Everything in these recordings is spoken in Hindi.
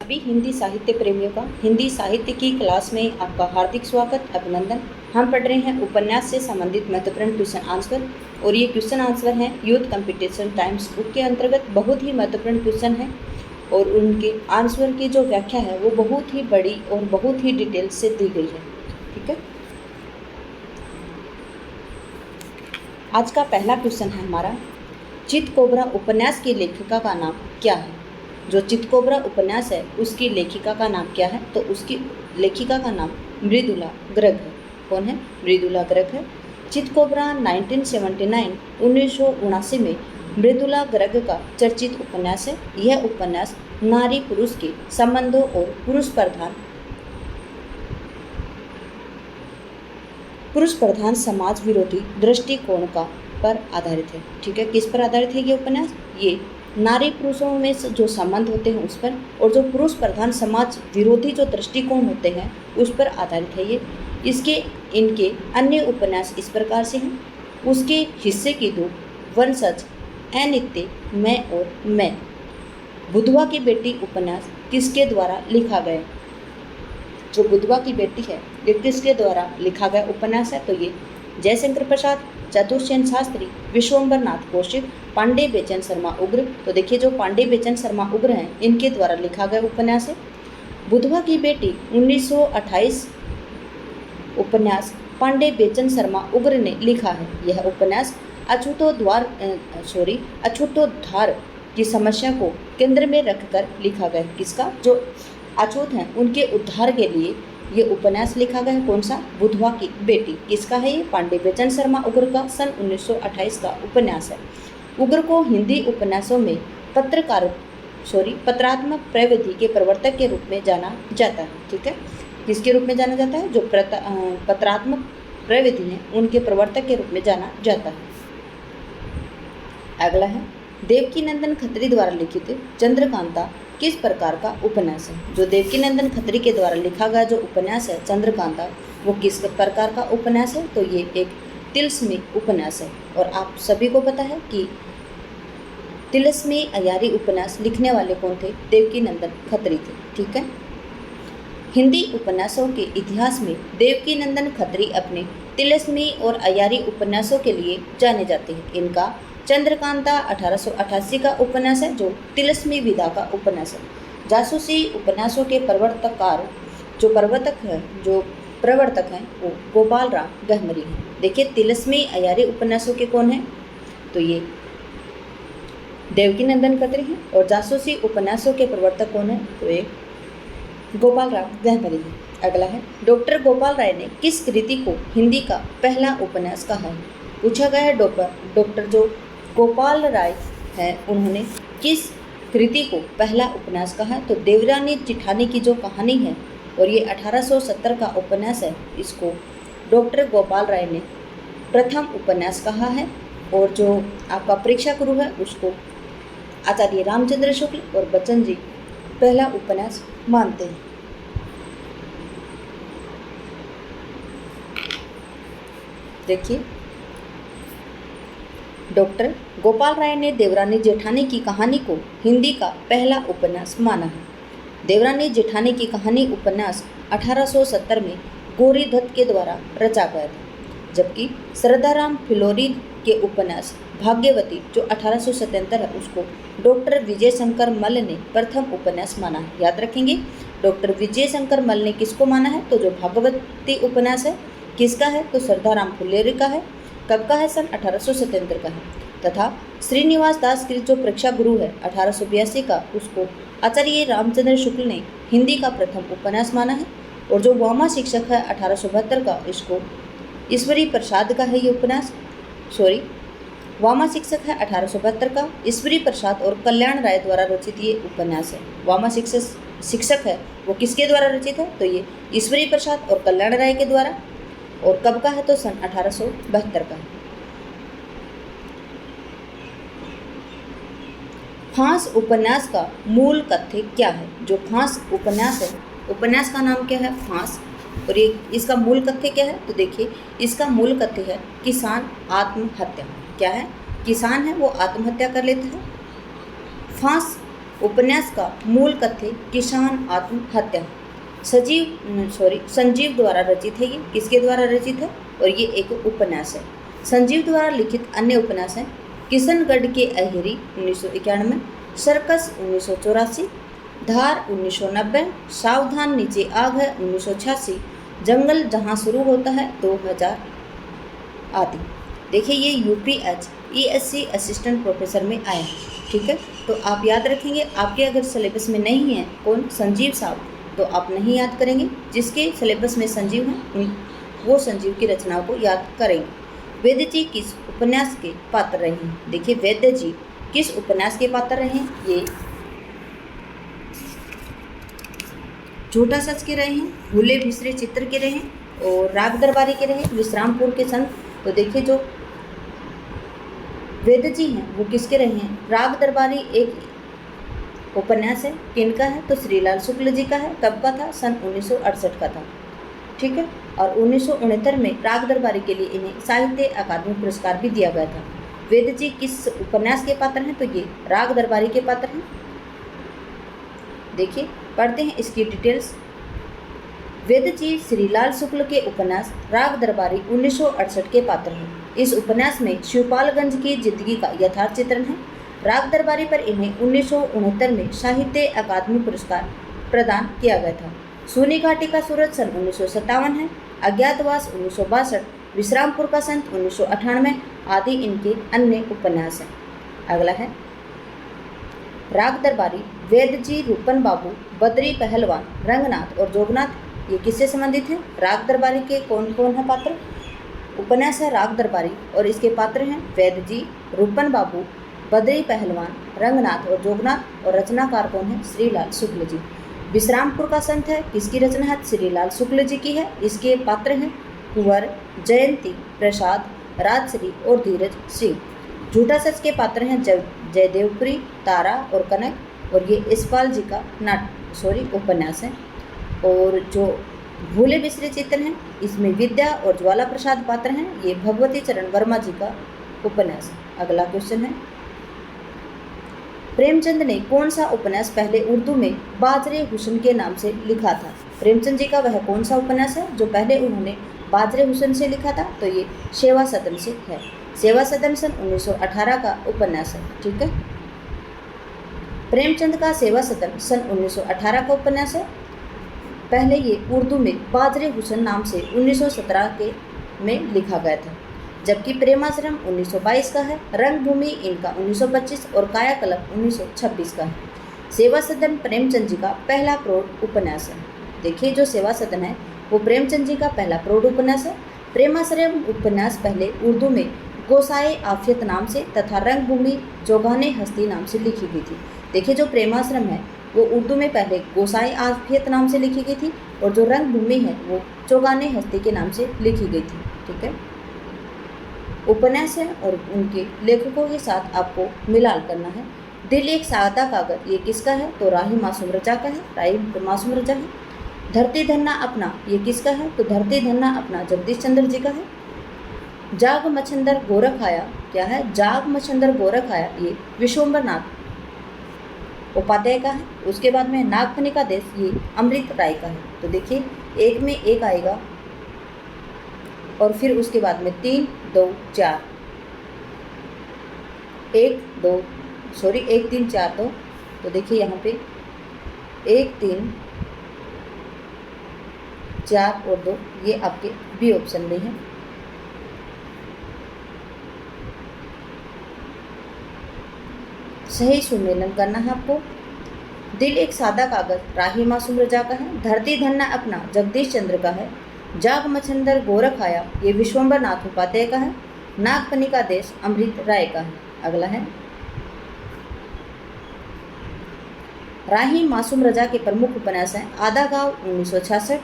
सभी हिंदी साहित्य प्रेमियों का हिंदी साहित्य की क्लास में आपका हार्दिक स्वागत अभिनंदन। हम पढ़ रहे हैं उपन्यास से संबंधित महत्वपूर्ण क्वेश्चन आंसर और ये क्वेश्चन आंसर हैं यूथ कंपटीशन टाइम्स बुक के अंतर्गत। बहुत ही महत्वपूर्ण क्वेश्चन है और उनके आंसर की जो व्याख्या है वो बहुत ही बड़ी और बहुत ही डिटेल से दी गई है। ठीक है, आज का पहला क्वेश्चन है हमारा, चितकोबरा उपन्यास की लेखिका का नाम क्या है। जो चितकोबरा उपन्यास है उसकी लेखिका का नाम क्या है, तो उसकी लेखिका का नाम मृदुला गर्ग है। कौन है? मृदुला गर्ग है। चितकोबरा 1979 में मृदुला गर्ग का चर्चित उपन्यास है। यह उपन्यास नारी पुरुष के संबंधों और पुरुष प्रधान समाज विरोधी दृष्टिकोण का पर आधारित है। ठीक है, किस पर आधारित है ये उपन्यास? ये नारी पुरुषों में जो संबंध होते हैं उस पर, और जो पुरुष प्रधान समाज विरोधी जो दृष्टिकोण होते हैं उस पर आधारित है ये। इनके अन्य उपन्यास इस प्रकार से हैं। उसके हिस्से की दो, वंशज, अनित्य, मैं और मैं। बुधवा की बेटी उपन्यास किसके द्वारा लिखा गया? जो बुधवा की बेटी है ये किसके द्वारा लिखा गया उपन्यास है? तो ये जयशंकर प्रसाद, चतुर्सेन शास्त्री, विश्वम्बर नाथ कौशिक, पांडे बेचन शर्मा उग्र। तो देखिए, जो पांडे बेचन शर्मा उग्र हैं इनके द्वारा लिखा गया उपन्यास है। बुधवा की बेटी 1928 उपन्यास पांडे बेचन शर्मा उग्र ने लिखा है। यह उपन्यास अछूतोद्धार की समस्या को केंद्र में रखकर लिखा गया। किसका? जो अछूत हैं उनके उद्धार के लिए ये उपन्यास लिखा गया है। कौन सा? बुधवा की बेटी। किसका है ये? पांडे बेचन शर्मा उग्र का सन 1928 का उपन्यास है। उग्र को हिंदी उपन्यासों में पत्रात्मक प्रविधि के प्रवर्तक के रूप में जाना जाता है। ठीक है, किसके रूप में जाना जाता है? जो पत्रात्मक प्रविधि है उनके प्रवर्तक के रूप में जाना जाता है। अगला है, देवकीनंदन खत्री द्वारा लिखित चंद्रकांता किस प्रकार का उपन्यास है? जो देवकीनंदन खत्री के द्वारा लिखा गया जो उपन्यास है चंद्रकांता, वो किस प्रकार का उपन्यास है? तो ये एक तिलस्मी उपन्यास है। और आप सभी को पता है कि तिलस्मी अयारी उपन्यास लिखने वाले कौन थे? देवकीनंदन खत्री थे। ठीक है, हिंदी उपन्यासों के इतिहास में देवकीनंदन खत्री अपने तिलस्मी और अयारी उपन्यासों के लिए जाने जाते हैं। इनका चंद्रकांता 1888 का उपन्यास है जो तिलस्मी विधा का उपन्यास है। जासूसी उपन्यासों के प्रवर्तक हैं वो गोपाल राम गहमरी हैं। देखिए, तिलस्मी अयारी उपन्यासों के कौन हैं? तो ये देवकीनंदन खत्री हैं। और जासूसी उपन्यासों के प्रवर्तक कौन हैं? तो ये गोपाल राम गहमरी हैं। अगला है, डॉक्टर गोपाल राय ने किस कृति को हिंदी का पहला उपन्यास कहा है? पूछा गया है डॉक्टर जो गोपाल राय हैं उन्होंने किस कृति को पहला उपन्यास कहा है? तो देवरानी जेठानी की जो कहानी है और ये 1870 का उपन्यास है, इसको डॉक्टर गोपाल राय ने प्रथम उपन्यास कहा है। और जो आपका परीक्षा गुरु है उसको आचार्य रामचंद्र शुक्ल और बच्चन जी पहला उपन्यास मानते हैं। देखिए, डॉक्टर गोपाल राय ने देवरानी जेठानी की कहानी को हिंदी का पहला उपन्यास माना है। देवरानी जेठानी की कहानी उपन्यास 1870 में गौरी दत्त के द्वारा रचा गया था, जबकि श्रद्धाराम फिलोरी के उपन्यास भाग्यवती जो 1877 है उसको डॉक्टर विजय शंकर मल्ल ने प्रथम उपन्यास माना है। याद रखेंगे, डॉक्टर विजय शंकर मल्ल ने किसको माना है? तो जो भाग्यवती उपन्यास है किसका है? तो श्रद्धाराम फिलोरी का है। कब का है? सन 1877 का है। तथा श्रीनिवास दास की जो परीक्षा गुरु है 1882 का, उसको आचार्य रामचंद्र शुक्ल ने हिंदी का प्रथम उपन्यास माना है। और जो वामा शिक्षक है 1872 का, इसको ईश्वरी प्रसाद का है ये उपन्यास। वामा शिक्षक है 1872 का, ईश्वरी प्रसाद और कल्याण राय द्वारा रचित ये उपन्यास है। वामा शिक्षक है वो किसके द्वारा रचित है? तो ये ईश्वरी प्रसाद और कल्याण राय के द्वारा। और कब का है? तो सन 1872 का है। फांस उपन्यास का मूल कथ्य क्या है? जो फांस उपन्यास है, उपन्यास का नाम क्या है? फांस। और ये इसका मूल कथ्य क्या है? तो देखिए, इसका मूल कथ्य है किसान आत्महत्या। क्या है? किसान है वो आत्महत्या कर लेता है। फांस उपन्यास का मूल कथ्य किसान आत्महत्या संजीव द्वारा रचित है। ये किसके द्वारा रचित है? और ये एक उपन्यास है। संजीव द्वारा लिखित अन्य उपन्यास हैं किशनगढ़ के अहिरी 1991, सर्कस 1984, धार 1990, सावधान नीचे आग है 1986, जंगल जहां शुरू होता है 2000 आदि। देखिए ये UPSC असिस्टेंट प्रोफेसर में आया है, ठीक है। तो आप याद रखेंगे, आपके अगर सिलेबस में नहीं है कौन, संजीव साहब, तो आप नहीं याद करेंगे। जिसके सिलेबस में संजीव हैं वो संजीव की रचनाओं को याद करेंगे। वैद्य जी किस उपन्यास के पात्र रहे हैं? देखिए वैद्य जी किस उपन्यास के पात्र रहे हैं? ये झूठा सच के रहे हैं, भूले बिसरे चित्र के रहे हैं और राग दरबारी के रहे, विश्रामपुर के संत। तो देखिए जो वैद्य जी हैं वो किसके रहे हैं? राग दरबारी एक उपन्यास है, किनका है? तो श्रीलाल शुक्ल जी का है। कब का था? सन 1968 का था, ठीक है। और 1969 में राग दरबारी के लिए इन्हें साहित्य अकादमी पुरस्कार भी दिया गया था। वैद्य जी किस उपन्यास के पात्र हैं? तो ये राग दरबारी के पात्र हैं। देखिए पढ़ते हैं इसकी डिटेल्स। वैद्य जी श्रीलाल शुक्ल के उपन्यास राग दरबारी 1968 के पात्र हैं। इस उपन्यास में शिवपालगंज की जिंदगी का यथार्थ चित्रण है। राग दरबारी पर इन्हें 1969 में साहित्य अकादमी पुरस्कार प्रदान किया गया था। सूनी घाटी का सूरज सन 1957 है, अज्ञातवास 1962, विश्रामपुर का संत 1998 आदि इनके अन्य उपन्यास हैं। अगला है राग दरबारी वैद्य जी, रूपन बाबू, बद्री पहलवान, रंगनाथ और जोगनाथ ये किससे संबंधित हैं? राग दरबारी के कौन कौन है पात्र? उपन्यास है राग दरबारी और इसके पात्र हैं वैद्य जी, रूपन बाबू, बद्री पहलवान, रंगनाथ और जोगनाथ और रचनाकार कौन है? श्रीलाल शुक्ल जी। विश्रामपुर का संत है, किसकी रचना है? श्रीलाल शुक्ल जी की है। इसके पात्र हैं कुंवर, जयंती, प्रसाद, राजश्री और धीरज सिंह। झूठा सच के पात्र हैं जयदेवपुरी, तारा और कनक और ये यशपाल जी का उपन्यास है। और जो भूले बिसरे चित्र हैं इसमें विद्या और ज्वाला प्रसाद पात्र हैं। ये भगवती चरण वर्मा जी का उपन्यास है। अगला क्वेश्चन है प्रेमचंद ने कौन सा उपन्यास पहले उर्दू में बाजरे हुसन के नाम से लिखा था? प्रेमचंद जी का वह कौन सा उपन्यास है जो पहले उन्होंने बाजरे हुसन से लिखा था? तो ये सेवा सदन से है। सेवा सदन सन 1918 का उपन्यास है, ठीक है। प्रेमचंद का सेवा सदन सन 1918 का उपन्यास है। पहले ये उर्दू में बाजरे हुसन नाम से 1917 में लिखा गया था, जबकि प्रेमाश्रम 1922 का है, रंगभूमि इनका 1925 और कायाकल्प 1926 का है। सेवा सदन प्रेमचंद जी का पहला प्रौढ़ उपन्यास है। देखिए जो सेवा सदन है वो प्रेमचंद जी का पहला प्रौढ़ उपन्यास है। प्रेमाश्रम उपन्यास पहले उर्दू में गोसाए आफियत नाम से तथा रंगभूमि जोगाने हस्ती नाम से लिखी गई थी। देखिए जो प्रेमाश्रम है वो उर्दू में पहले गोसाए आफियत नाम से लिखी गई थी और जो रंगभूमि है वो चौगाने हस्ती के नाम से लिखी गई थी, ठीक है। उपन्यास है और उनके लेखकों के साथ आपको मिलान करना है। दिल एक सादा कागज ये किसका है? तो राही मासूम रजा का है, राही मासूम रजा है। धरती धन्ना अपना ये किसका है? तो धरती धन्ना अपना जगदीश चंद्र जी का है। जाग मच्छंदर गोरख आया क्या है? जाग मच्छंदर गोरख आया ये विश्वम्बर नाथ उपाध्याय का है। उसके बाद में नागफनी का देश ये अमृत राय का है। तो देखिए एक में एक आएगा और फिर उसके बाद में 3, 2, 4 1, 3, 4 2। तो देखिए यहाँ पे 1, 3, 4 और 2 ये आपके बी ऑप्शन में है। सही सुमेलन करना है आपको। दिल एक सादा कागज राही मासूम रजा का है। धरती धन्ना अपना जगदीश चंद्र का है। जाग मच्छंदर गोरख आया ये विश्वम्बर नाथ उपाध्याय का है। नागफनी का देश अमृत राय का है। अगला है राही मासूम रजा के प्रमुख उपन्यास हैं आधा गाँव 1966,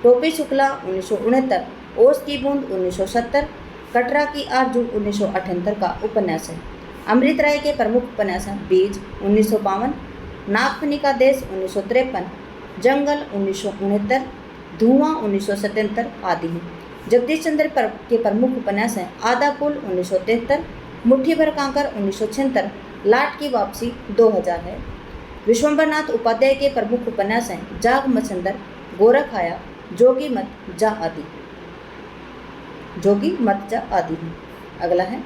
टोपी शुक्ला 1969, ओस की बूंद 1970, कटरा की आरजू 1978 का उपन्यास है। अमृत राय के प्रमुख उपन्यास हैं बीज 1952, नागफनी का देश 1953, जंगल 1969, धुआं 1977 आदि हैं। जगदीश चंद्र के प्रमुख उपन्यास हैं आधा पुल 1973, मुट्ठी भर कांकर 1976, लाट की वापसी 2000 है। विश्वंभरनाथ उपाध्याय के प्रमुख उपन्यास हैं जाग मछंदर, गोरख आया, जोगी मत जा आदि। जोगी मत जा आदि है। अगला है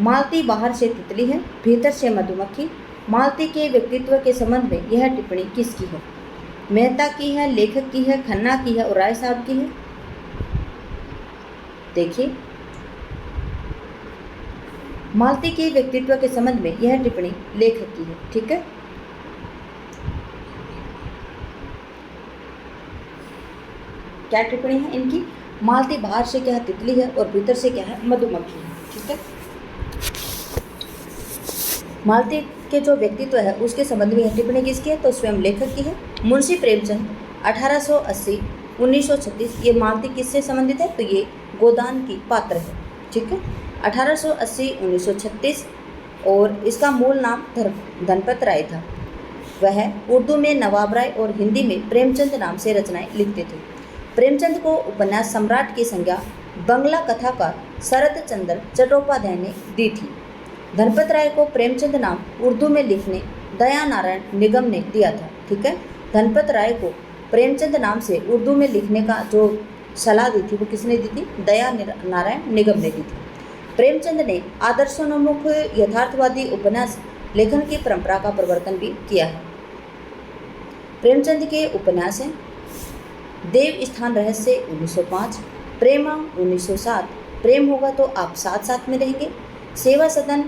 मालती बाहर से तितली है, भीतर से मधुमक्खी। मालती के व्यक्तित्व के संबंध में यह टिप्पणी किसकी है? मेहता की है, लेखक की है, खन्ना की है और राय साहब की है। देखिए, मालती के व्यक्तित्व के संबंध में यह टिप्पणी लेखक की है। ठीक है, क्या टिप्पणी है इनकी? मालती बाहर से क्या है? तितली है और भीतर से क्या है? मधुमक्खी है। ठीक है, मालती के जो व्यक्तित्व है उसके संबंध में यह टिप्पणी किसकी है? तो स्वयं लेखक की है। मुंशी प्रेमचंद 1880 1936, ये मालती किससे संबंधित है? तो ये गोदान की पात्र है। ठीक है, 1880 1936, और इसका मूल नाम धनपत राय था। वह उर्दू में नवाब राय और हिंदी में प्रेमचंद नाम से रचनाएं लिखते थे। प्रेमचंद को उपन्यास सम्राट की संज्ञा बंगला कथाकार शरद चंद्र चट्टोपाध्याय ने दी थी। धनपत राय को प्रेमचंद नाम उर्दू में लिखने दया नारायण निगम ने दिया था। ठीक है, धनपत राय को प्रेमचंद नाम से उर्दू में लिखने का जो सलाह दी थी वो किसने दी थी? दया नारायण निगम ने दी थी। प्रेमचंद ने आदर्शोन्मुख यथार्थवादी उपन्यास लेखन की परंपरा का प्रवर्तन भी किया है। प्रेमचंद के उपन्यास हैं देव स्थान रहस्य 1905, प्रेमा 1907, प्रेम होगा तो आप साथ साथ में रहेंगे, सेवा सदन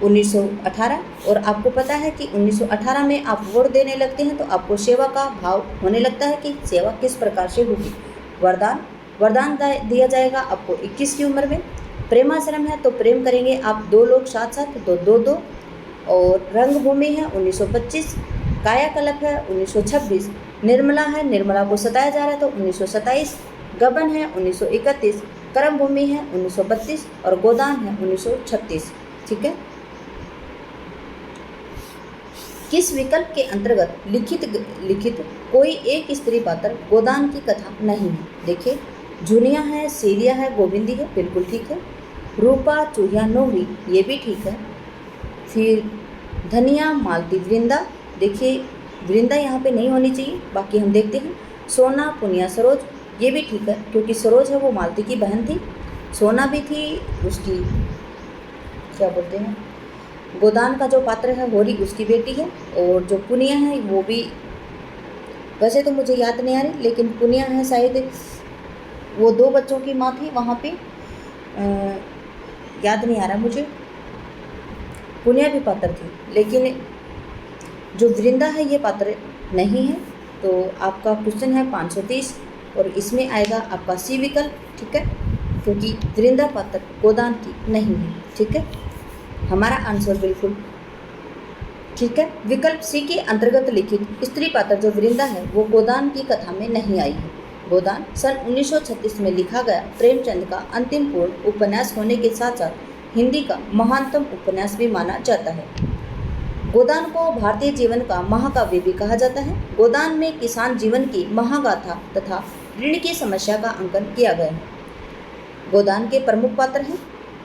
1918। और आपको पता है कि 1918 में आप वोट देने लगते हैं तो आपको सेवा का भाव होने लगता है कि सेवा किस प्रकार से होगी। वरदान दिया जाएगा आपको 21 की उम्र में। प्रेमाश्रम है तो प्रेम करेंगे आप दो लोग साथ साथ, तो दो। और रंगभूमि है 1925, कायाकल्प है 1926, निर्मला है, निर्मला को सताया जा रहा है तो 1927, गबन है 1931, कर्मभूमि है 1932 और गोदान है 1936। ठीक है, किस विकल्प के अंतर्गत लिखित कोई एक स्त्री पात्र गोदान की कथा नहीं है? देखिए, जुनिया है, सीलिया है, गोविंदी है, बिल्कुल ठीक है। रूपा, चूहिया, नोहरी, ये भी ठीक है। फिर धनिया, मालती, वृंदा, देखिए वृंदा यहाँ पे नहीं होनी चाहिए, बाकी हम देखते हैं। सोना, पुनिया, सरोज, ये भी ठीक है क्योंकि सरोज है वो मालती की बहन थी। सोना भी थी उसकी, क्या बोलते हैं, गोदान का जो पात्र है होरी उसकी बेटी है। और जो पुनिया है वो भी, वैसे तो मुझे याद नहीं आ रही, लेकिन पुनिया है शायद वो 2 बच्चों की माँ थी वहाँ पे, याद नहीं आ रहा मुझे, पुनिया भी पात्र थी। लेकिन जो वृंदा है ये पात्र नहीं है। तो आपका क्वेश्चन है 530 और इसमें आएगा आपका सी विकल्प। ठीक है, क्योंकि वृंदा पात्र गोदान की नहीं है। ठीक है, हमारा आंसर बिल्कुल ठीक है। विकल्प सी के अंतर्गत लिखित स्त्री पात्र जो वृंदा है वो गोदान की कथा में नहीं आई है। गोदान सन 1936 में लिखा गया प्रेमचंद का अंतिम पूर्ण उपन्यास होने के साथ साथ हिंदी का महानतम उपन्यास भी माना जाता है। गोदान को भारतीय जीवन का महाकाव्य भी कहा जाता है। गोदान में किसान जीवन की महागाथा तथा ऋण की समस्या का अंकन किया गया है। गोदान के प्रमुख पात्र हैं,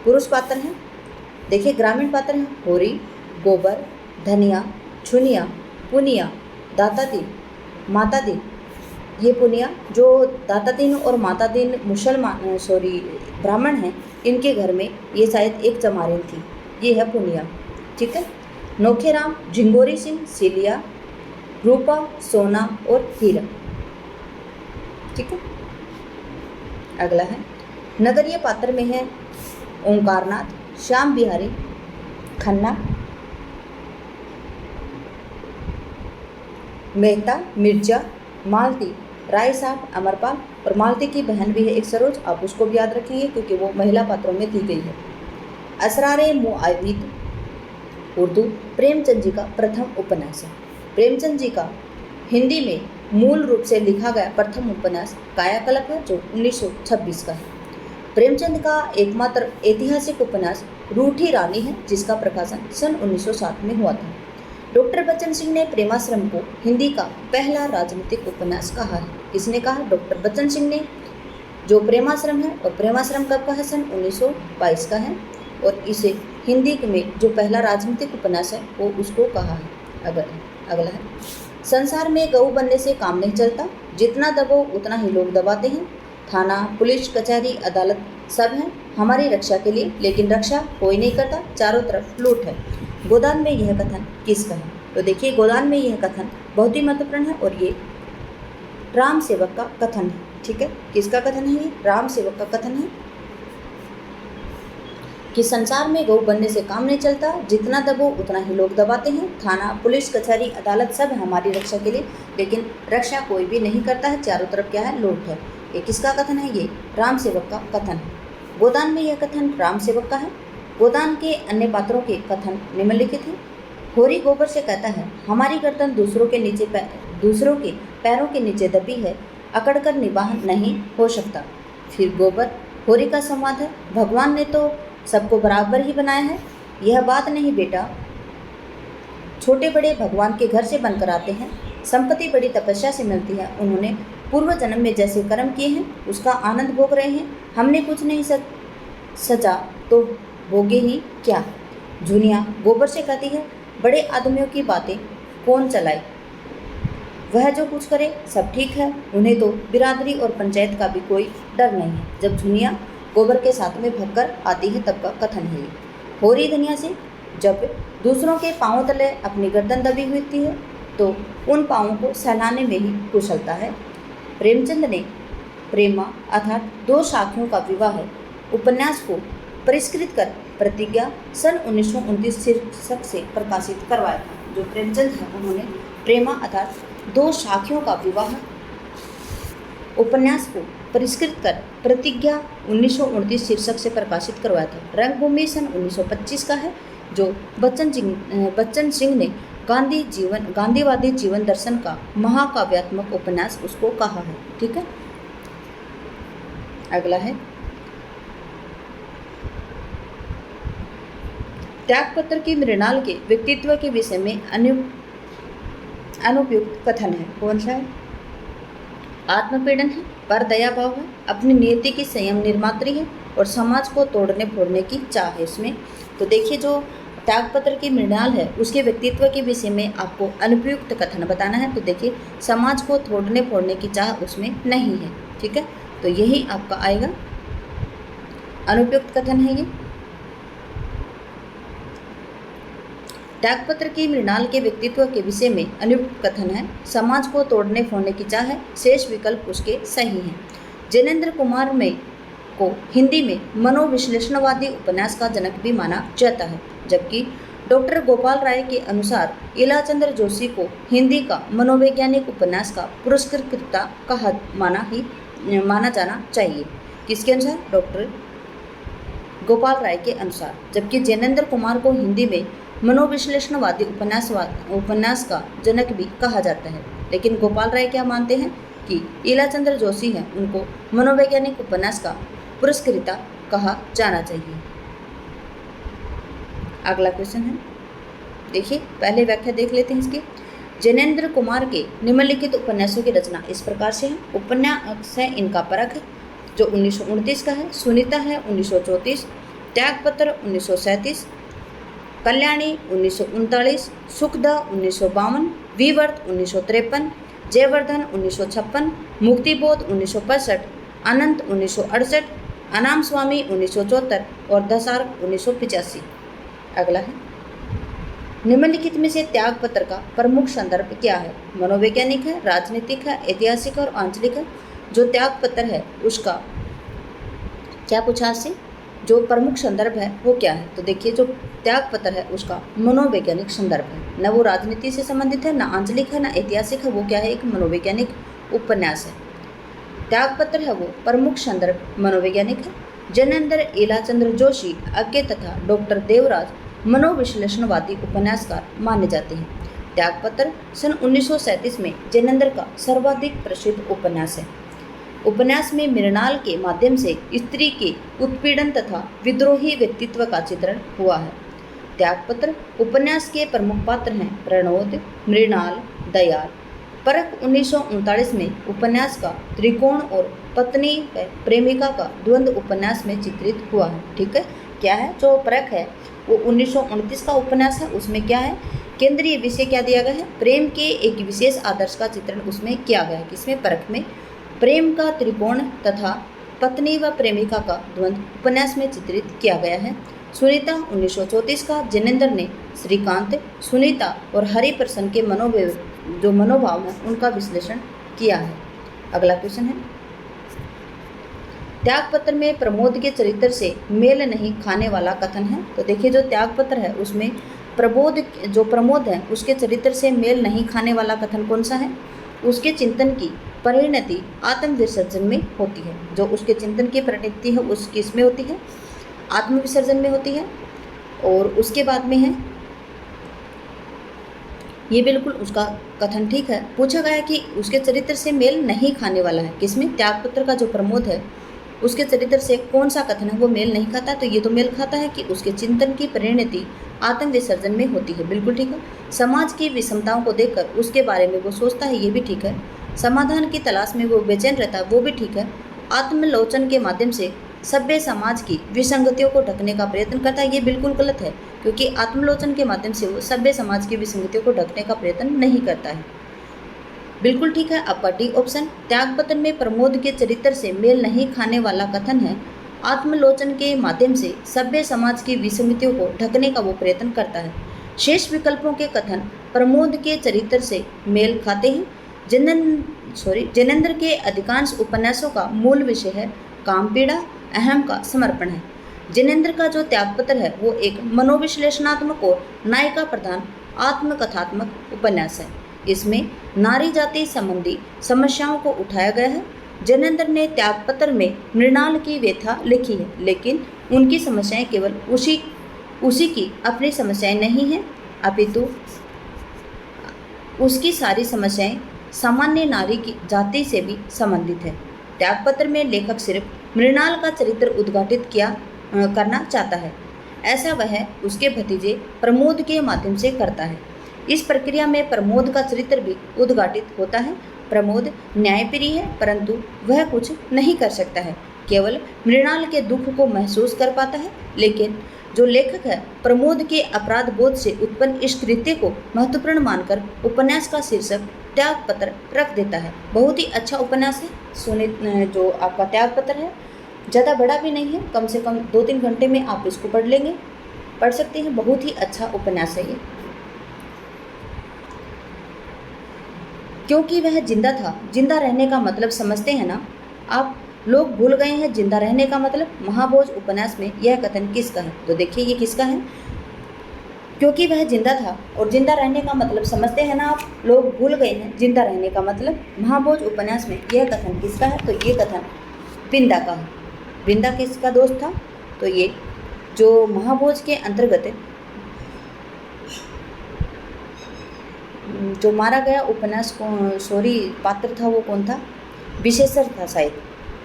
पुरुष पात्र हैं, देखिए ग्रामीण पात्र हैं होरी, गोबर, धनिया, छुनिया, पुनिया, दातादीन, मातादीन। ये पुनिया जो दातादीन और मातादीन ब्राह्मण हैं, इनके घर में ये शायद एक चमारिन थी, ये है पुनिया। ठीक है, नोखेराम, झिंगोरी सिंह, सीलिया, रूपा, सोना और हीरा। ठीक है, अगला है नगरीय पात्र में है ओंकारनाथ, श्याम बिहारी, खन्ना, मेहता, मिर्जा, मालती, राय साहब, अमरपाल और मालती की बहन भी है एक सरोज, आप उसको भी याद रखेंगे क्योंकि वो महिला पात्रों में दी गई है। असरारे मुआविद उर्दू प्रेमचंद जी का प्रथम उपन्यास है। प्रेमचंद जी का हिंदी में मूल रूप से लिखा गया प्रथम उपन्यास कायाकल्प है जो 1926 का है। प्रेमचंद का एकमात्र ऐतिहासिक उपन्यास रूठी रानी है जिसका प्रकाशन सन 1907 में हुआ था। डॉक्टर बच्चन सिंह ने प्रेमाश्रम को हिंदी का पहला राजनीतिक उपन्यास कहा है। किसने कहा? डॉक्टर बच्चन सिंह ने। जो प्रेमाश्रम है, और प्रेमाश्रम कब का है? सन 1922 का है। और इसे हिंदी में जो पहला राजनीतिक उपन्यास है वो उसको कहा है। अगर अगला है, संसार में गऊ बनने से काम नहीं चलता, जितना दबो उतना ही लोग दबाते हैं। थाना, पुलिस, कचहरी, अदालत सब है हमारी रक्षा के लिए, लेकिन रक्षा कोई नहीं करता, चारों तरफ लूट है। गोदान में यह कथन किसका है? तो देखिए, गोदान में यह कथन बहुत ही महत्वपूर्ण है और ये राम सेवक का कथन है। ठीक है, किसका कथन है? ये राम सेवक का कथन है कि संसार में गौ बनने से काम नहीं चलता, जितना दबो उतना ही लोग दबाते हैं। थाना, पुलिस, कचहरी, अदालत सब है हमारी रक्षा के लिए, लेकिन रक्षा कोई भी नहीं करता है, चारों तरफ क्या है? लूट है। ये किसका कथन है? ये राम सेवक का कथन है। गोदान में यह कथन राम सेवक का है। गोदान के अन्य पात्रों के कथन निम्नलिखित हैं। होरी गोबर से कहता है, हमारी गर्दन दूसरों के पैरों के नीचे दबी है, अकड़कर निबाह नहीं हो सकता। फिर गोबर होरी का संवाद है, भगवान ने तो सबको बराबर ही बनाया है, यह बात नहीं बेटा, छोटे बड़े भगवान के घर से बनकर आते हैं, संपत्ति बड़ी तपस्या से मिलती है, उन्होंने पूर्व जन्म में जैसे कर्म किए हैं उसका आनंद भोग रहे हैं, हमने कुछ नहीं सचा तो भोगे ही क्या। झुनिया गोबर से कहती है, बड़े आदमियों की बातें कौन चलाए, वह जो कुछ करे सब ठीक है, उन्हें तो बिरादरी और पंचायत का भी कोई डर नहीं है। जब झुनिया गोबर के साथ में भगकर आती है तब का कथन है ये। होरी धनिया से, जब दूसरों के पांवों तले अपनी गर्दन दबी हुई होती है तो उन पांवों को सहलाने में ही कुशलता है। प्रेमचंद ने प्रेमा अर्थात दो साखियों का विवाह उपन्यास को परिष्कृत कर प्रतिज्ञा सन 1929 शीर्षक से प्रकाशित करवाया था। जो प्रेमचंद है उन्होंने प्रेमा अर्थात दो साखियों का विवाह उपन्यास को परिष्कृत कर प्रतिज्ञा 1929 शीर्षक से प्रकाशित करवाया था। रंगभूमि सन 1925 का है, जो बच्चन सिंह ने गांधीवादी जीवन दर्शन का महाकाव्यात्मक उपन्यास उसको कहा है। ठीक है, अगला है, त्यागपत्र की मृणाल के व्यक्तित्व के विषय में अनुपयुक्त कथन है। कौन सा है? आत्मपीड़न है, पर दया भाव है, अपनी नियति की संयम निर्मात्री है और समाज को तोड़ने फोड़ने की चाह है इसमें। तो देखिए, जो त्यागपत्र की मृणाल है उसके व्यक्तित्व के विषय में आपको अनुपयुक्त कथन बताना है। तो देखिए, समाज को तोड़ने फोड़ने की चाह उसमें नहीं है। ठीक है, तो यही आपका आएगा, अनुपयुक्त कथन है ये। त्यागपत्र की मृणाल के व्यक्तित्व के विषय में अनुपयुक्त कथन है, समाज को तोड़ने फोड़ने की चाह है, शेष विकल्प उसके सही हैं। जैनेन्द्र कुमार को हिंदी में मनोविश्लेषणवादी उपन्यास का जनक भी माना जाता है, जबकि डॉक्टर गोपाल राय के अनुसार इलाचंद्र जोशी को हिंदी का मनोवैज्ञानिक उपन्यास का पुरस्कृता माना जाना चाहिए। किसके अनुसार? डॉक्टर गोपाल राय के अनुसार। जबकि जैनेन्द्र कुमार को हिंदी में मनोविश्लेषणवादी उपन्यास का जनक भी कहा जाता है, लेकिन गोपाल राय क्या मानते हैं कि इलाचंद्र जोशी हैं, उनको मनोवैज्ञानिक उपन्यास का पुरस्कृता कहा जाना चाहिए। अगला क्वेश्चन है, देखिए पहले व्याख्या देख लेते हैं इसकी। जैनेन्द्र कुमार के निम्नलिखित उपन्यासों की रचना इस प्रकार से है। उपन्यास है इनका परख है, जो 1929 का है, सुनीता है 1934, त्यागपत्र 1937, कल्याणी 1939, सुखदा 1952, विवर्त 1953, जयवर्धन 1956, मुक्तिबोध 1965, अनंत 1968, अनाम स्वामी 1974 और दशार्क 1985। अगला है, निम्नलिखित में से त्यागपत्र का प्रमुख संदर्भ क्या है? मनोवैज्ञानिक है, राजनीतिक है, ऐतिहासिक और आंचलिक है। जो त्यागपत्र है उसका क्या पूछा से, जो प्रमुख संदर्भ है वो क्या है? तो देखिए, जो त्यागपत्र है उसका मनोवैज्ञानिक संदर्भ है, न वो राजनीति से संबंधित है, न आंचलिक है, न ऐतिहासिक है, वो क्या है? एक मनोवैज्ञानिक उपन्यास है। त्यागपत्र है वो प्रमुख संदर्भ मनोवैज्ञानिक है। जैनेन्द्र इलाचंद्र जोशी अज्ञे तथा डॉक्टर देवराज मनोविश्लेषणवादी उपन्यासकार माने जाते हैं। त्यागपत्र सन 1937 में जैनेन्द्र का सर्वाधिक प्रसिद्ध उपन्यास है। उपन्यास में मृणाल के माध्यम से स्त्री के उत्पीड़न तथा विद्रोही व्यक्तित्व का चित्रण हुआ है। त्यागपत्र उपन्यास के प्रमुख पात्र हैं प्रणोद, मृणाल, दयाल। परख 1939 में उपन्यास का त्रिकोण और पत्नी व प्रेमिका का द्वंद्व उपन्यास में चित्रित हुआ है। ठीक है, क्या है? जो परख है वो 1929 का उपन्यास है, उसमें क्या है केंद्रीय विषय क्या दिया गया है? प्रेम के एक विशेष आदर्श का चित्रण उसमें किया गया है। किसमें? परख में। प्रेम का त्रिकोण तथा पत्नी व प्रेमिका का द्वंद्व उपन्यास में चित्रित किया गया है। सुनीता 1934 का। जिनेंद्र ने श्रीकांत, सुनीता और हरिप्रसन्न के मनोभाव है उनका विश्लेषण किया है। अगला क्वेश्चन है, त्यागपत्र में प्रमोद के चरित्र से मेल नहीं खाने वाला कथन है। तो देखिए, जो त्यागपत्र है उसमें प्रमोद है उसके चरित्र से मेल नहीं खाने वाला कथन कौन सा है? उसके चिंतन की परिणति आत्मविसर्जन में होती है। जो उसके चिंतन की परिणति है उस किस में होती है? आत्मविसर्जन में होती है। और उसके बाद में है, ये बिल्कुल उसका कथन ठीक है। पूछा गया कि उसके चरित्र से मेल नहीं खाने वाला है किसमें? त्यागपत्र का जो प्रमोद है उसके चरित्र से कौन सा कथन है वो मेल नहीं खाता? तो ये तो मेल खाता है कि उसके चिंतन की परिणति आत्मविसर्जन में होती है। बिल्कुल ठीक है। समाज की विषमताओं को देखकर उसके बारे में वो सोचता है, ये भी ठीक है। समाधान की तलाश में वो बेचैन रहता है, वो भी ठीक है। आत्मलोचन के माध्यम से सभ्य समाज की विसंगतियों को ढकने का प्रयत्न करता है, ये बिल्कुल गलत है, क्योंकि आत्मलोचन के माध्यम से वो सभ्य समाज की विसंगतियों को ढकने का प्रयत्न नहीं करता है। बिल्कुल ठीक है आपका डी ऑप्शन। त्यागपत्र में प्रमोद के चरित्र से मेल नहीं खाने वाला कथन है, आत्मलोचन के माध्यम से सभ्य समाज की विसंगतियों को ढकने का वो प्रयत्न करता है। शेष विकल्पों के कथन प्रमोद के चरित्र से मेल खाते हैं। जिनेंद्र के अधिकांश उपन्यासों का मूल विषय है कामपीड़ा, अहम का समर्पण है। जिनेंद्र का जो त्यागपत्र है वो एक मनोविश्लेषणात्मक और नायिका प्रधान आत्मकथात्मक उपन्यास है। इसमें नारी जाति संबंधी समस्याओं को उठाया गया है। जिनेंद्र ने त्यागपत्र में मृणाल की व्यथा लिखी है, लेकिन उनकी समस्याएं केवल उसी की अपनी समस्याएं नहीं हैं, अपितु उसकी सारी समस्याएं सामान्य नारी की जाति से भी संबंधित है। त्यागपत्र में लेखक सिर्फ मृणाल का चरित्र उद्घाटित करना चाहता है। ऐसा वह उसके भतीजे प्रमोद के माध्यम से करता है। इस प्रक्रिया में प्रमोद का चरित्र भी उद्घाटित होता है। प्रमोद न्यायप्रिय है, परंतु वह कुछ नहीं कर सकता है, केवल मृणाल के दुख को महसूस कर पाता है। लेकिन जो लेखक है प्रमोद के अपराध बोध से उत्पन्न इस कृत्य को महत्वपूर्ण मानकर उपन्यास का शीर्षक त्यागपत्र रख देता है। बहुत ही अच्छा उपन्यास है। जो आपका त्यागपत्र है ज़्यादा बड़ा भी नहीं है, कम से कम 2-3 घंटे में आप इसको पढ़ सकते हैं। बहुत ही अच्छा उपन्यास है ये। क्योंकि वह जिंदा था, जिंदा रहने का मतलब समझते हैं ना आप? लोग भूल गए हैं जिंदा रहने का मतलब। महाभोज उपन्यास में यह कथन किसका है? तो देखिए ये किसका है? क्योंकि वह जिंदा था और जिंदा रहने का मतलब समझते हैं ना आप? लोग भूल गए हैं जिंदा रहने का मतलब। महाभोज उपन्यास में यह कथन किसका है? तो ये कथन बिंदा का है। बिंदा किसका दोस्त था? तो ये जो महाभोज के अंतर्गत जो मारा गया उपन्यास पात्र था वो कौन था? विशेषर था शायद,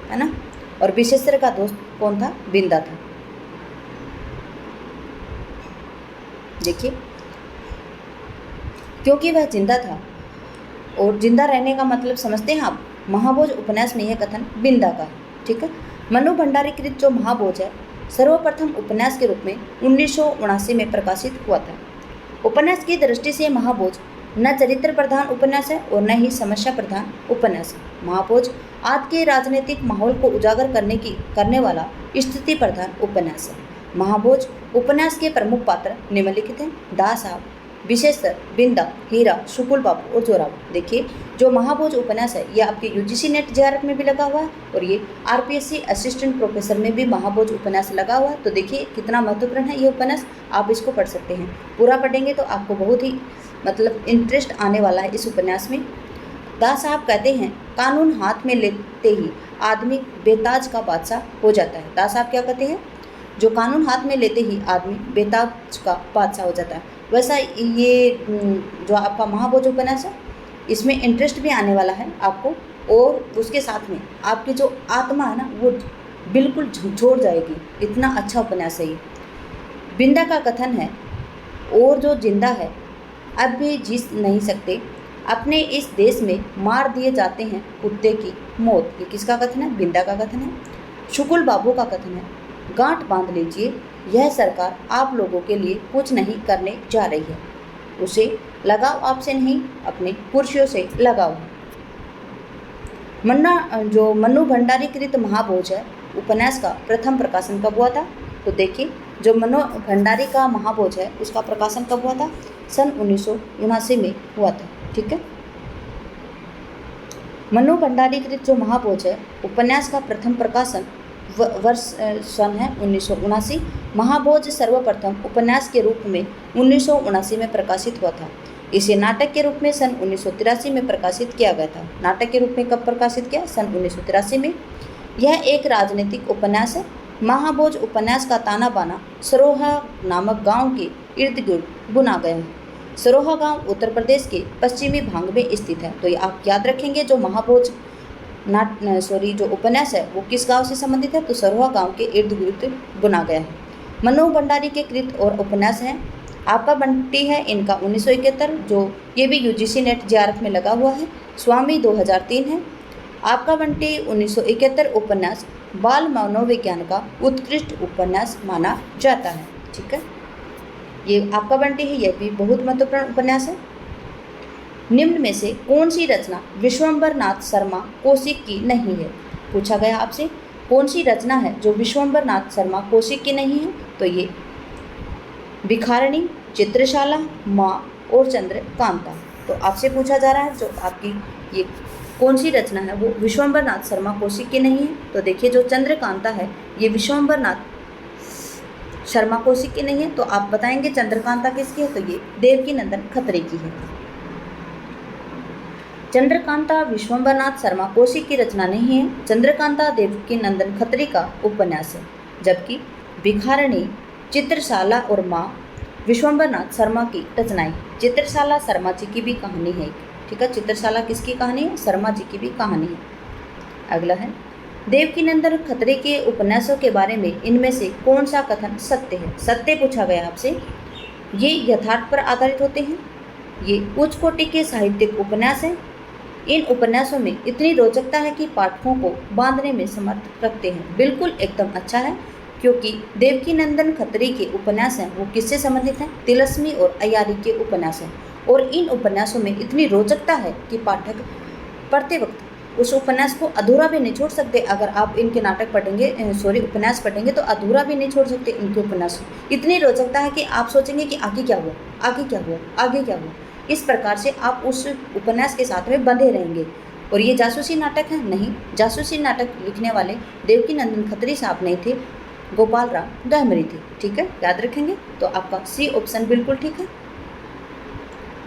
है ना? और विशेषर का दोस्त कौन था? बिंदा था। देखिए, क्योंकि वह जिंदा था और जिंदा रहने का मतलब समझते हैं आप? महाभोज उपन्यास में यह कथन बिंदा का है। ठीक है। मनु भंडारी कृत जो महाभोज है सर्वप्रथम उपन्यास के रूप में 1979 में प्रकाशित हुआ था। उपन्यास की दृष्टि से महाभोज न चरित्र प्रधान उपन्यास है और न ही समस्या प्रधान उपन्यास है। महाभोज आज के राजनीतिक माहौल को उजागर करने वाला स्थिति प्रधान उपन्यास है। महाभोज उपन्यास के प्रमुख पात्र निम्नलिखित हैं: दास साहब, विशेषकर, बिंदा, हीरा, शुकुल बाबू और जोरावर। देखिए, जो महाभोज उपन्यास है यह आपके यूजीसी नेट जेआरएफ में भी लगा हुआ है और ये आरपीएससी असिस्टेंट प्रोफेसर में भी महाभोज उपन्यास लगा हुआ है। तो देखिए कितना महत्वपूर्ण है ये उपन्यास, आप इसको पढ़ सकते हैं। पूरा पढ़ेंगे तो आपको बहुत ही इंटरेस्ट आने वाला है इस उपन्यास में। दास साहब कहते हैं, कानून हाथ में लेते ही आदमी बेताज का बादशाह हो जाता है। दास साहब क्या कहते हैं? जो कानून हाथ में लेते ही आदमी बेताज का बादशाह हो जाता है। वैसा ये जो आपका महाभोज उपन्यास है इसमें इंटरेस्ट भी आने वाला है आपको, और उसके साथ में आपकी जो आत्मा है ना वो बिल्कुल झकझोर जाएगी। इतना अच्छा उपन्यास है ये। बिंदा का कथन है, और जो जिंदा है अब भी जी नहीं सकते, अपने इस देश में मार दिए जाते हैं कुत्ते की मौत। ये किसका कथन है? बिंदा का कथन है। शुकुल बाबू का कथन है, गांठ बांध लीजिए, यह सरकार आप लोगों के लिए कुछ नहीं करने जा रही है। उसे लगाओ आपसे नहीं, अपने पुरुषों से लगाओ। मन्नू भंडारी कृत महाभोज है उपन्यास का प्रथम प्रकाशन कब हुआ था? तो देखिए, जो मन्नू भंडारी का महाभोज है उसका प्रकाशन कब हुआ था? सन 1979 में हुआ था। ठीक है, मन्नू भंडारी कृत जो महाभोज है उपन्यास का प्रथम प्रकाशन वर्ष सन है 1979। महाभोज सर्वप्रथम उपन्यास के रूप में 1979 में प्रकाशित हुआ था। इसे नाटक के रूप में सन 1983 में प्रकाशित किया गया था। नाटक के रूप में कब प्रकाशित किया? सन 1983 में। यह एक राजनीतिक उपन्यास है। महाभोज उपन्यास का ताना बाना सरोहा नामक गांव के इर्द गिर्द बुना गया है। सरोहा गांव उत्तर प्रदेश के पश्चिमी भाग में स्थित है। तो ये आप याद रखेंगे, जो महाभोज जो उपन्यास है वो किस गांव से संबंधित है? तो सरोहा गांव के इर्द गिर्द बुना गया है। मन्नू भंडारी के कृत और उपन्यास हैं आपका बंटी है इनका 1971, जो ये भी यूजीसी नेट जेआरएफ में लगा हुआ है। स्वामी 2003 है। आपका बंटी 1971 उपन्यास बाल मनोविज्ञान का उत्कृष्ट उपन्यास माना जाता है। ठीक है, ये आपका बंटी है, यह भी बहुत महत्वपूर्ण उपन्यास है। निम्न में से कौन सी रचना विश्वंभर नाथ शर्मा कौशिक की नहीं है? पूछा गया आपसे, कौन सी रचना है जो विश्वंभर नाथ शर्मा कौशिक की नहीं है? तो ये भिखारिणी, चित्रशाला, माँ और चंद्रकांता। तो आपसे पूछा जा रहा है जो आपकी ये कौन सी रचना है वो विश्वंभर नाथ शर्मा कौशिक की नहीं है? तो देखिए, जो चंद्रकांता है ये विश्वंभर नाथ शर्मा कौशिक की नहीं है। तो आप बताएंगे चंद्रकांता किसकी है? तो ये देवकीनंदन खत्री की है। चंद्रकांता विश्वंभर नाथ शर्मा कौशिक की रचना नहीं है। चंद्रकांता देवकीनंदन खत्री का उपन्यास है, जबकि भिखारिणी, चित्रशाला और माँ विश्वंभर नाथ शर्मा की रचनाएं। चित्रशाला शर्मा जी की भी कहानी है। ठीक है, चित्रशाला किसकी कहानी है? शर्मा जी की भी कहानी है। अगला है, देवकीनंदन खत्री के उपन्यासों के बारे में इनमें से कौन सा कथन सत्य है? सत्य पूछा गया आपसे। ये यथार्थ पर आधारित होते हैं। ये उच्च कोटि के साहित्यिक उपन्यास हैं। इन उपन्यासों में इतनी रोचकता है कि पाठकों को बांधने में समर्थ रखते हैं। बिल्कुल एकदम अच्छा है, क्योंकि देवकीनंदन खत्री के उपन्यास हैं वो किससे संबंधित हैं? तिलस्मी और अय्यारी के उपन्यास हैं। और इन उपन्यासों में इतनी रोचकता है कि पाठक पढ़ते वक्त उस उपन्यास को अधूरा भी नहीं छोड़ सकते। अगर आप इनके नाटक पढ़ेंगे उपन्यास पढ़ेंगे तो अधूरा भी नहीं छोड़ सकते इनके उपन्यास। इतनी रोचकता है कि आप सोचेंगे कि आगे क्या हुआ, आगे क्या हुआ, आगे क्या हुआ। इस प्रकार से आप उस उपन्यास के साथ में बंधे रहेंगे। और ये जासूसी नाटक है? नहीं, जासूसी नाटक लिखने वाले देवकीनंदन खत्री साहब नहीं थे, गोपाल राम गहमरी थे। ठीक है, याद रखेंगे। तो आपका सी ऑप्शन बिल्कुल ठीक है।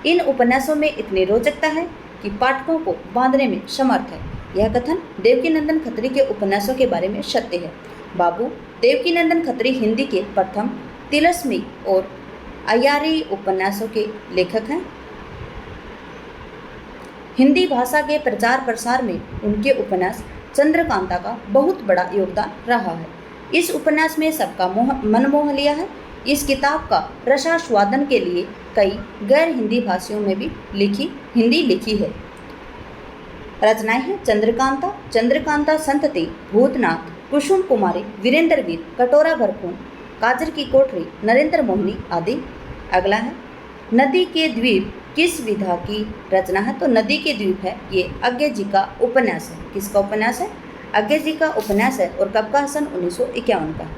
इन उपन्यासों में इतनी रोचकता है कि पाठकों को बांधने में समर्थ है। यह कथन देवकीनंदन खत्री के उपन्यासों के बारे में सत्य है। बाबू देवकीनंदन खत्री हिंदी के प्रथम तिलस्मी और अय्यारी उपन्यासों के लेखक हैं। हिंदी भाषा के प्रचार प्रसार में उनके उपन्यास चंद्रकांता का बहुत बड़ा योगदान रहा है। इस उपन्यास में सबका मन मोह लिया है। इस किताब का रसास्वादन के लिए कई गैर हिंदी भाषाओं में भी हिंदी लिखी है। रचनाएं हैं चंद्रकांता, चंद्रकांता संतति, भूतनाथ, कुसुम कुमारी, वीरेंद्र वीर, कटोरा भरपून, काजर की कोठरी, नरेंद्र मोहिनी आदि। अगला है, नदी के द्वीप किस विधा की रचना है? तो नदी के द्वीप है ये अज्ञे जी का उपन्यास है। किसका उपन्यास है? अज्ञे जी का उपन्यास है। और कब का? सन 1951 का।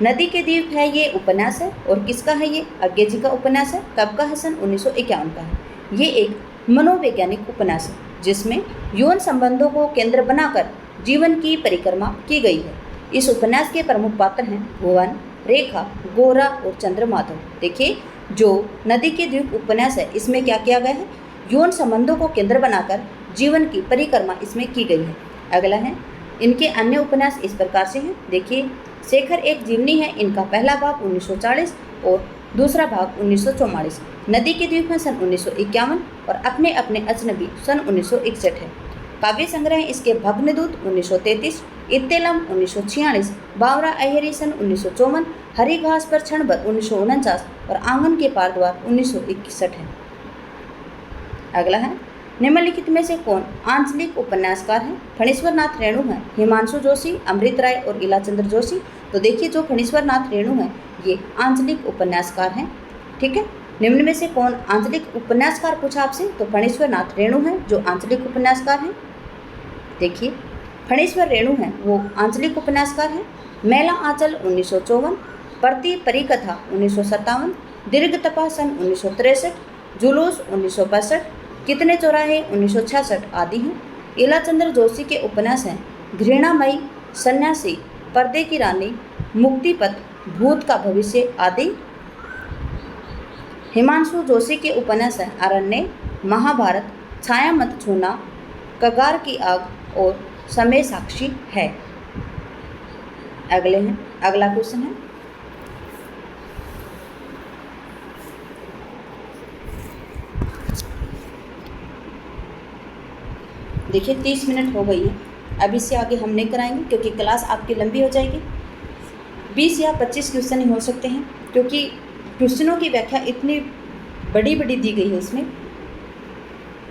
नदी के द्वीप है ये उपन्यास है। और किसका है ये? अज्ञे जी का उपन्यास है। कब का है? सन 1951 का है। ये एक मनोवैज्ञानिक उपन्यास है जिसमें यौन संबंधों को केंद्र बनाकर जीवन की परिक्रमा की गई है। इस उपन्यास के प्रमुख पात्र हैं भुवन, रेखा, गोरा और चंद्रमाधव। देखिए, जो नदी के द्वीप उपन्यास है इसमें क्या किया गया है? यौन संबंधों को केंद्र बनाकर जीवन की परिक्रमा इसमें की गई है। अगला है, इनके अन्य उपन्यास इस प्रकार से हैं। देखिए, शेखर एक जीवनी है, इनका पहला भाग 1940 और दूसरा भाग 1944। नदी के द्वीप में सन 1951 और अपने अपने अजनबी सन 1961 है। काव्य संग्रह इसके भग्नदूत 1933, इत्तेलम 1946, बावरा अय्यरी सन 1954, हरी घास पर क्षण भर 1949 और आंगन के पार द्वार 1961 है। अगला है, निम्नलिखित में से कौन आंचलिक उपन्यासकार हैं? फणीश्वर नाथ रेणु हैं, हिमांशु जोशी, अमृत राय और इलाचंद्र जोशी। तो देखिए, जो फणीश्वर नाथ रेणु हैं ये आंचलिक उपन्यासकार हैं। ठीक है, निम्न में से कौन आंचलिक उपन्यासकार पूछा आपसे, तो फणीश्वर नाथ रेणु हैं जो आंचलिक उपन्यासकार हैं। देखिए फणीश्वर रेणु हैं वो आंचलिक उपन्यासकार हैं। मैला आंचल 1954, परती परिकथा 1957, दीर्घ तपा सन 1963, जुलूस 1965, कितने चौराहे 1966 आदि हैं। इलाचंद्र जोशी के उपन्यास हैं घृणामयी, सन्यासी, पर्दे की रानी, मुक्तिपथ, भूत का भविष्य आदि। हिमांशु जोशी के उपन्यास हैं अरण्य, महाभारत, छाया मत छूना, कगार की आग और समय साक्षी है। अगला क्वेश्चन है, देखिए 30 मिनट हो गई है, अब इससे आगे हम नहीं कराएंगे क्योंकि क्लास आपकी लंबी हो जाएगी। 20 या 25 क्वेश्चन ही हो सकते हैं क्योंकि क्वेश्चनों की व्याख्या इतनी बड़ी दी गई है इसमें।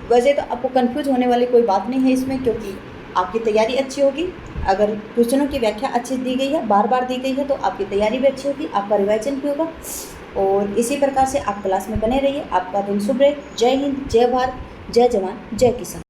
वैसे तो आपको कंफ्यूज होने वाली कोई बात नहीं है इसमें, क्योंकि आपकी तैयारी अच्छी होगी। अगर क्वेश्चनों की व्याख्या अच्छी दी गई है, बार बार दी गई है, तो आपकी तैयारी भी अच्छी होगी, आपका रिवाइजन भी होगा। और इसी प्रकार से आप क्लास में बने रहिए। आपका दिन शुभ रहे। जय हिंद, जय भारत, जय जवान, जय किसान।